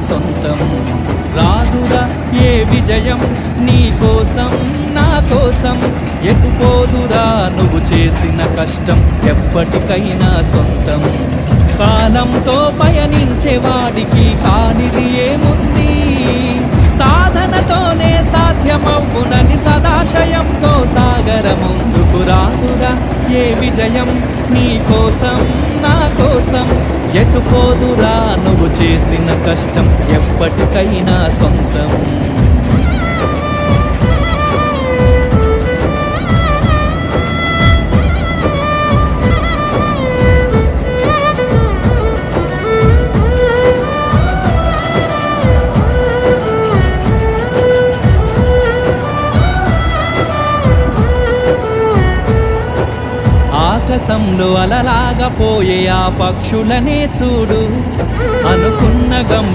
సొంతం. రాదురా ఏ విజయం నీ కోసం నా కోసం, ఎటుపోదురా నువ్వు చేసిన కష్టం ఎప్పటికైనా సొంతం. కాలంతో పయనించే వాడికి కానిది ఏముంది, సాధనతోనే సాధ్యమవునని సదాశయంతో సాగర ముందుకు. రాదురా ఏ విజయం నీ కోసం నా కోసం, ఎటుపోదురా నువ్వు చేసిన కష్టం ఎప్పటికైనా సొంతం. ఆకాశంలో అలలాగా పోయే ఆ పక్షులనే చూడు, అనుకున్న గం